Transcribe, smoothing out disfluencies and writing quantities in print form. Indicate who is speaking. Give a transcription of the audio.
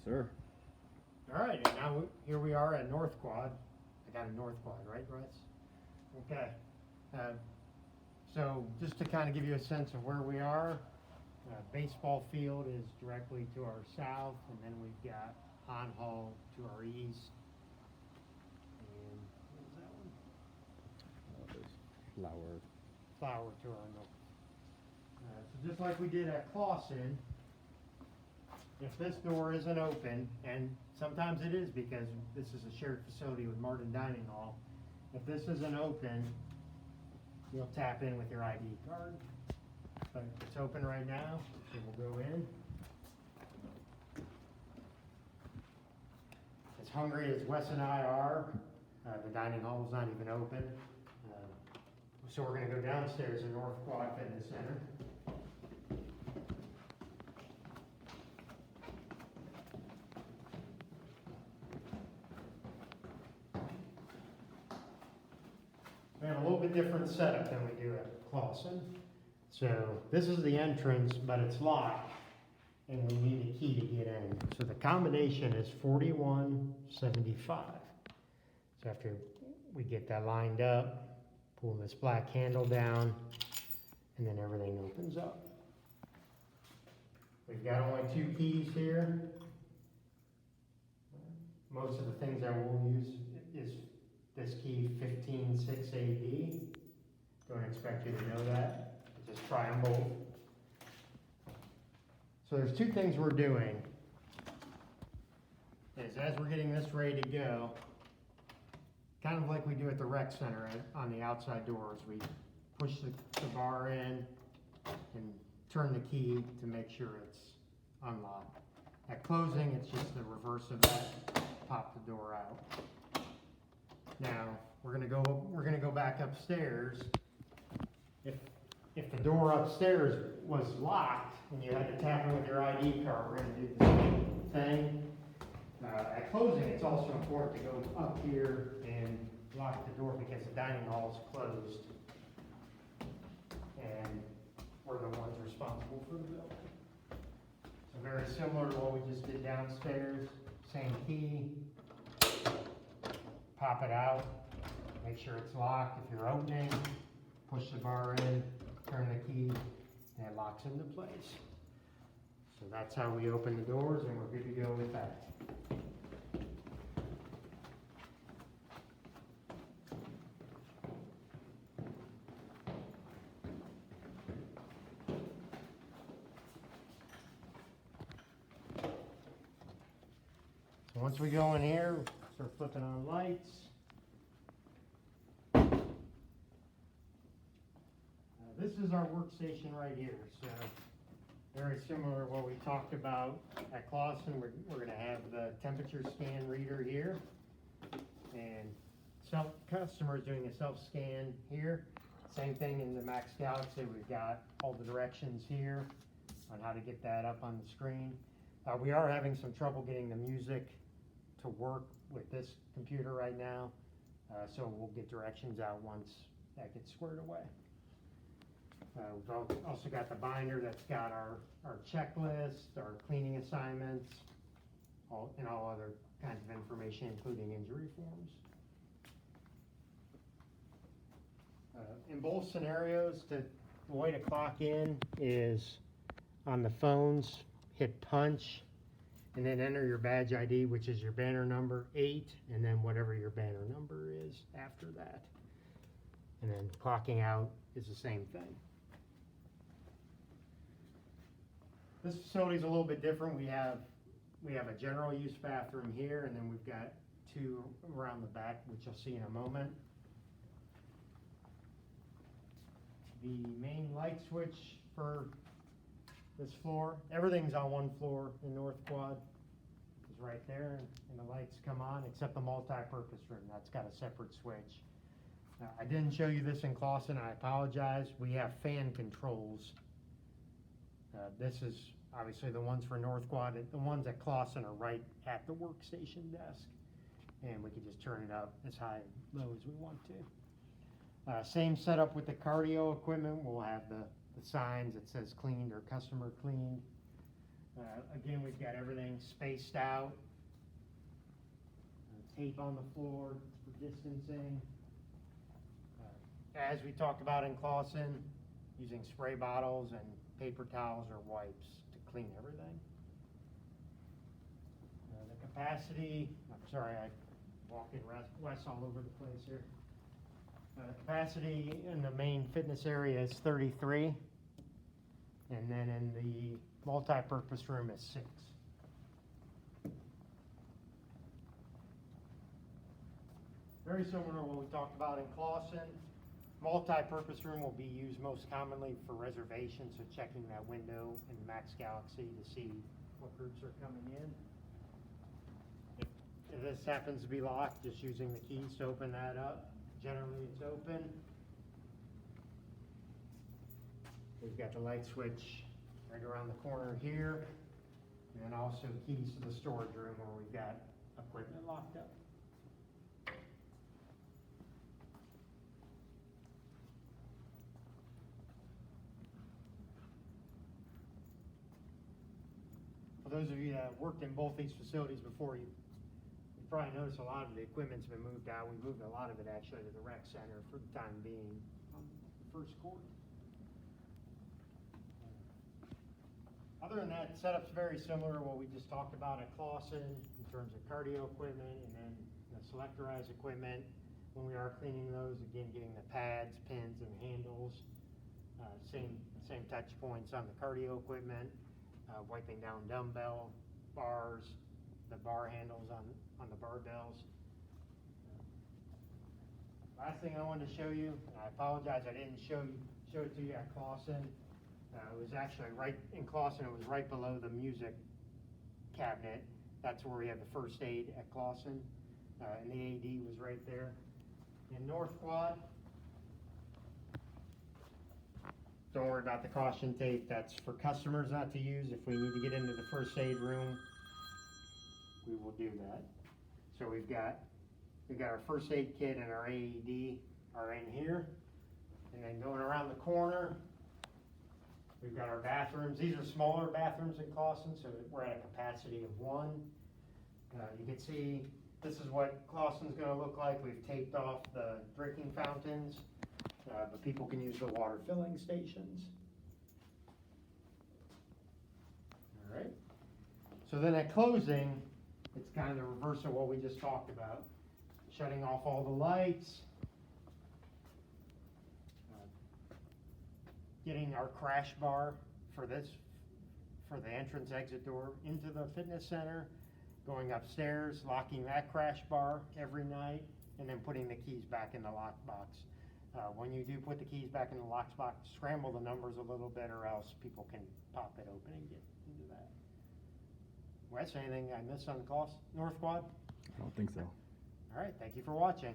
Speaker 1: sir.
Speaker 2: All right, and now here we are at North Quad. I got a North Quad, right, Russ? Okay. Uh, So just to kind of give you a sense of where we are, baseball field is directly to our south, and then we've got On Hall to our east. And what was that one?
Speaker 1: There's flower.
Speaker 2: Flower to our north. So just like we did at Clausen, if this door isn't open, and sometimes it is because this is a shared facility with Martin Dining Hall, if this isn't open, you'll tap in with your ID card. But it's open right now, so we'll go in. As hungry as Wes and I are, the dining hall is not even open. So we're gonna go downstairs in North Quad Fitness Center. We have a little bit different setup than we do at Clausen. So this is the entrance, but it's locked, and we need a key to get in. So the combination is 4175. So after we get that lined up, pull this black handle down, and then everything opens up. We've got only 2 keys here. Most of the things I will use is this key 156AB. Don't expect you to know that. Just try them both. So there's 2 things we're doing. Is as we're getting this ready to go, kind of like we do at the rec center on the outside doors, we push the bar in and turn the key to make sure it's unlocked. At closing, it's just the reverse of that, pop the door out. Now, we're gonna go back upstairs. If the door upstairs was locked and you had to tap in with your ID card, we're gonna do the same thing. At closing, it's also important to go up here and lock the door because the dining hall is closed. And we're the ones responsible for the building. So very similar to what we just did downstairs, same key. Pop it out, make sure it's locked. If you're opening, push the bar in, turn the key, and it locks into place. So that's how we open the doors, and we're good to go with that. So once we go in here, start flipping on lights. This is our workstation right here, so very similar to what we talked about at Clausen. We're going to have the temperature scan reader here, and customers doing a self-scan here. Same thing in the Max Galaxy. We've got all the directions here on how to get that up on the screen. We are having some trouble getting the music to work with this computer right now, so we'll get directions out once that gets squared away. We've also got the binder that's got our checklist, our cleaning assignments, and all other kinds of information, including injury forms. In both scenarios, the way to clock in is on the phones, hit punch, and then enter your badge ID, which is your banner number 8, and then whatever your banner number is after that. And then clocking out is the same thing. This facility is a little bit different. We have a general use bathroom here, and then we've got 2 around the back, which you'll see in a moment. The main light switch for this floor, everything's on one floor in North Quad. It's right there, and the lights come on, except the multi-purpose room. That's got a separate switch. I didn't show you this in Clausen, I apologize. We have fan controls. This is obviously the ones for North Quad. The ones at Clausen are right at the workstation desk, and we can just turn it up as high and low as we want to. Same setup with the cardio equipment. We'll have the signs that says cleaned or customer cleaned. Again, we've got everything spaced out. Tape on the floor for distancing. As we talked about in Clausen, using spray bottles and paper towels or wipes to clean everything. The capacity, I'm sorry, I walked in Wes all over the place here. The capacity in the main fitness area is 33, and then in the multi-purpose room is 6. Very similar to what we talked about in Clausen. Multi-purpose room will be used most commonly for reservations, so checking that window in Max Galaxy to see what groups are coming in. If this happens to be locked, just using the keys to open that up. Generally it's open. We've got the light switch right around the corner here, and then also keys to the storage room where we've got equipment locked up. For those of you that have worked in both these facilities before, you probably noticed a lot of the equipment's been moved out. We moved a lot of it actually to the rec center for the time being on the first court. Other than that, the setup's very similar to what we just talked about at Clausen in terms of cardio equipment and then the selectorized equipment. When we are cleaning those, again, getting the pads, pins, and handles. Same touch points on the cardio equipment. Wiping down dumbbell bars, the bar handles on the barbells. Last thing I wanted to show you, I apologize I didn't show it to you at Clausen. It was actually right in Clausen, it was right below the music cabinet. That's where we have the first aid at Clausen, and the AED was right there. In North Quad, don't worry about the caution tape. That's for customers not to use. If we need to get into the first aid room, we will do that. So we've got our first aid kit and our AED are in here. And then going around the corner, we've got our bathrooms. These are smaller bathrooms in Clausen, so we're at a capacity of 1. You can see this is what Clausen's gonna look like. We've taped off the drinking fountains. But people can use the water filling stations. All right. So then at closing, it's kind of the reverse of what we just talked about. Shutting off all the lights. Getting our crash bar for the entrance exit door into the fitness center. Going upstairs, locking that crash bar every night, and then putting the keys back in the lockbox. When you do put the keys back in the lockbox, scramble the numbers a little bit or else people can pop it open and get into that. Wes, anything I missed on the North Quad?
Speaker 1: I don't think so.
Speaker 2: All right, thank you for watching.